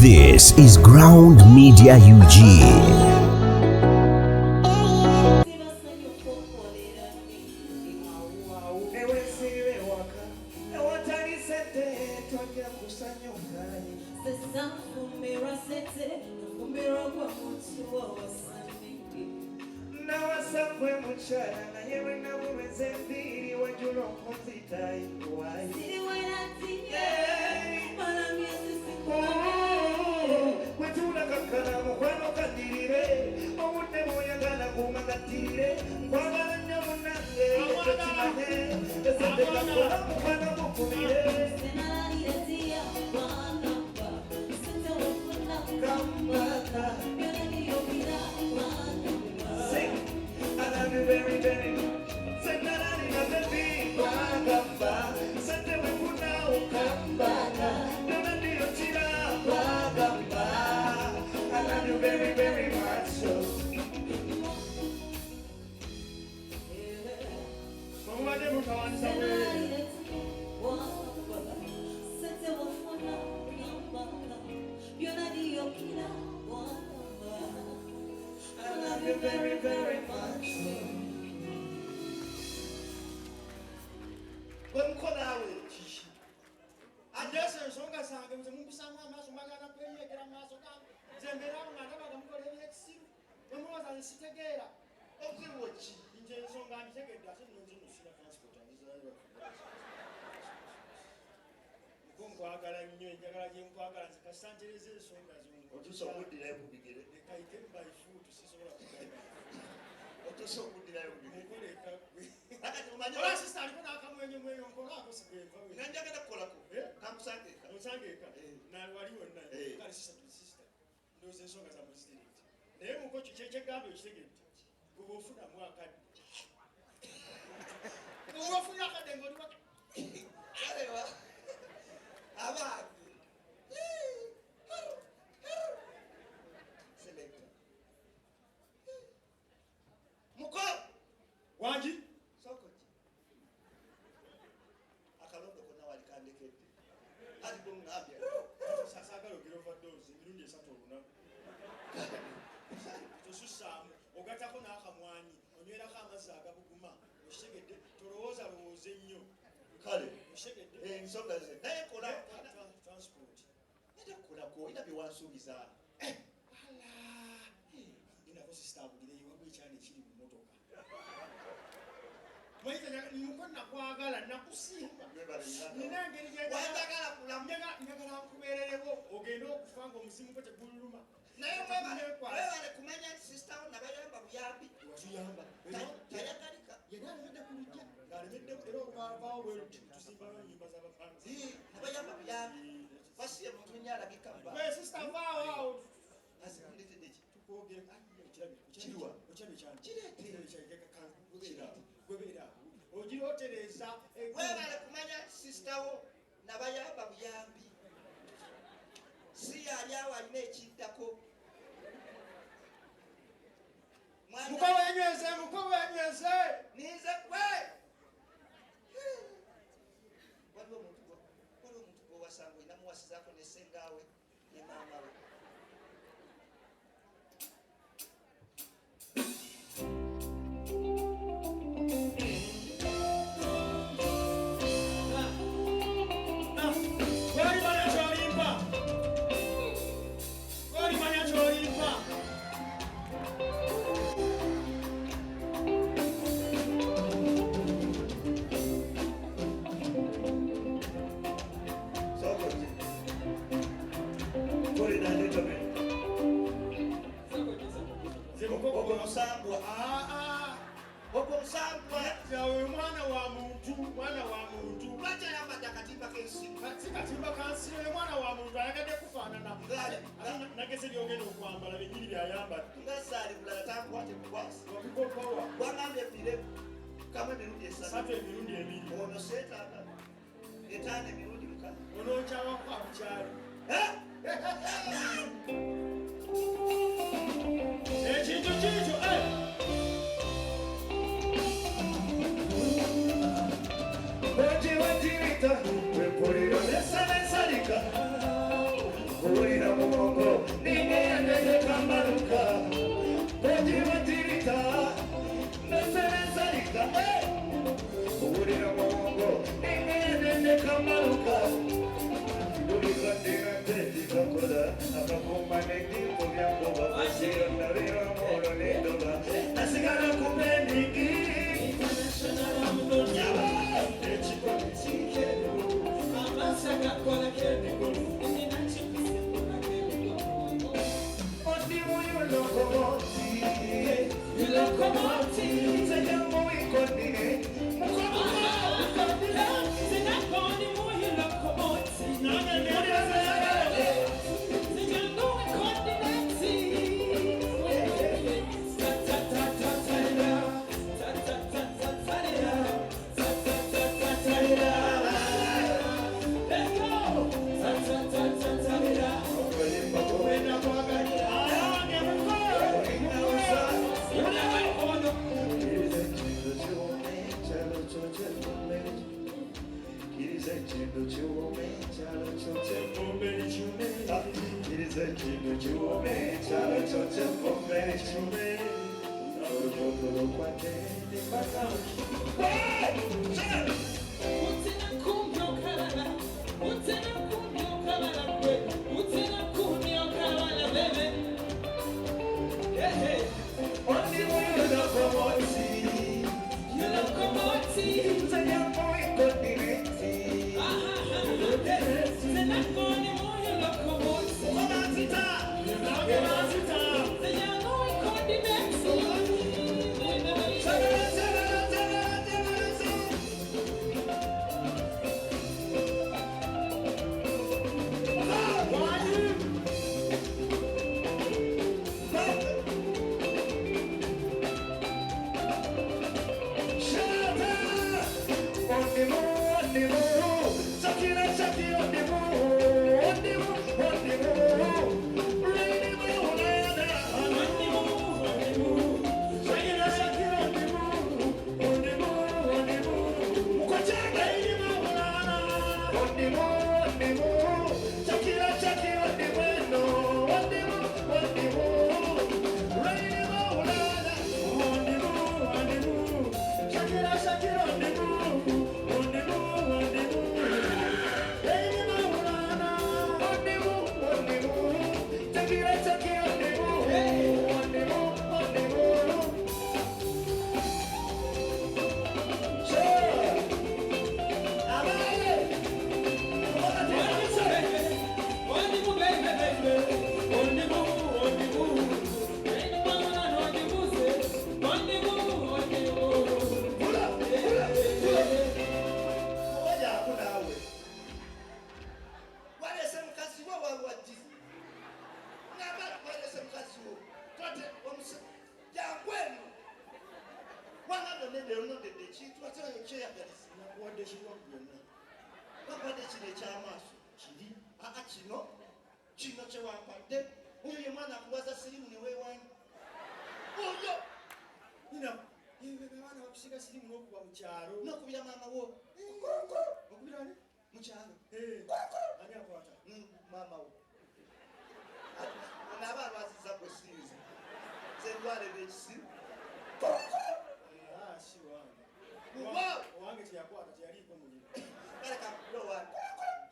This is Ground Media UG.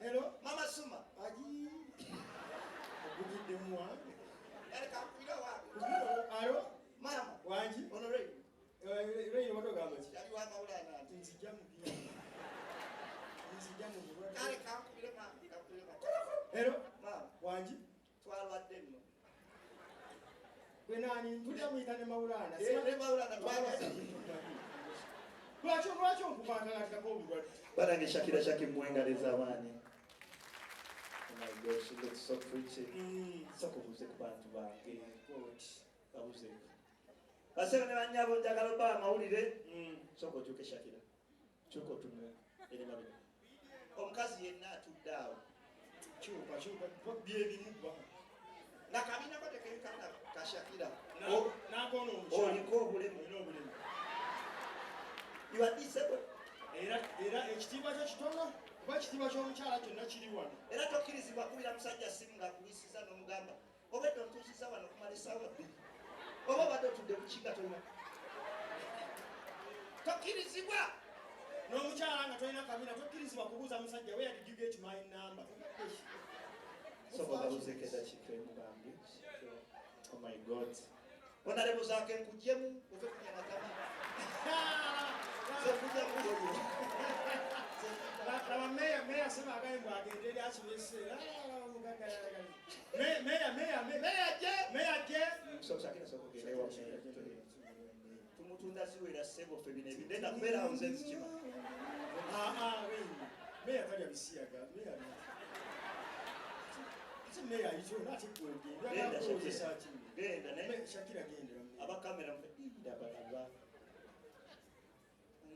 Hello, Mama Suma. Aji. Bugide mwa. Alo, Mama. Wanji. Honorary. Rei wadoga amachi. Yali wa maula na. Nzijamu pia. Nzijamu bwa. Kale kakubile ma. Hello, Mama. Wanji. Twalwa deno. Kwenani tujamu itane maulana. Ne maulana twalwa. Lwacho nkupanga katika bobu. Barange Shakira Shaki mwengaleza abani. Oh my gosh, she looks so pretty. Soko kuze ku bantu bange. God. Babuze. Basebe ne banyabo njagala ba mawulire. Soko juke Shakira. Chuko tumu. Ene mabi. Omukazi yenna atuddawo. Chupa. Bye bimuba. Nakamina kote kekana ka Shakira. Na kono. Oliko obulemu. You are disabled. Era ekitiibwa kyo kitono kuba ekitiibwa ky'omukyala kyonna kiri wano. Era tokkirizibwa kubira musajja simu ng'akuyisiza n'omugamba obadde ontuusiza wano okumala essaawa bbiri oba obadde otudde ku kiga tolina. Tokkirizibwa n'omukyala nga tolina kabina tokkirizibwa kubuuza musajja where did you get my number. Soka babuzeeko eddakiika emugambe. Oh my God. Honorable Zake nkujjemu ove kunyamatama. Laba meya sema agaye mbwagende eri akibeseera. Meya je. Shakira soko gende wa meya. Tumutunda siwera sebo fe bine bidenda kubeera awo nze nzikima. Meya kalya bisiyaga. Meya icho nati kwege. Genda ne Shakira gendera. Abakamera ndaba.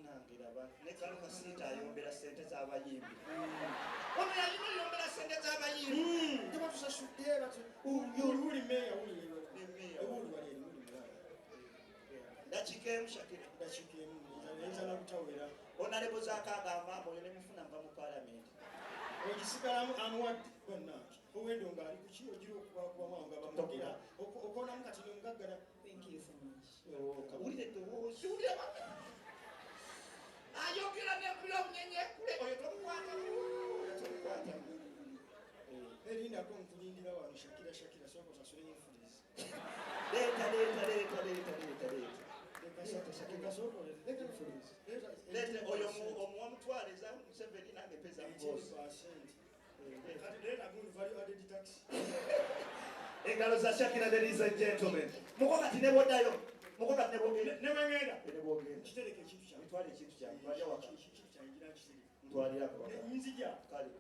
Nangiraba ne kanu kasita ayombera sente z'abayimbi. Ono yalimo yombera sente z'abayimbi. Tuba tusasudde bati uli meya uli meya uli wali ndakikemu Shakira ndakikemu nza na kutawera. Honorable Zake agamba mboyo ne mufuna mva mu parliament. Ogisigalamu amuwadde bonna. owendo ng'ali ku kiro gira okubakubamu nga bamugera okonamu kati nomugaggala. Thank you so much. Kawulire eddoboozi. Ayogera n'empira omunyenye kule oyo tomukwata. Erindako nkulindira wano Shakira sooka osasule influence. Leeta. Leeta oyo omuwa mutwaleza Museveni nange peza mbozi. Engalo za Shakira, ladies and gentlemen. Mukokati ne boddayo. Mukokati ne bogenda. Ne bwengenda. Ne bwogenda. Kitereke ekintu kyange. Mitwale ekintu kyange. Twalya waka. Kiki kyange ngira kitereke. Ntwalira ko. Nzija. Kale.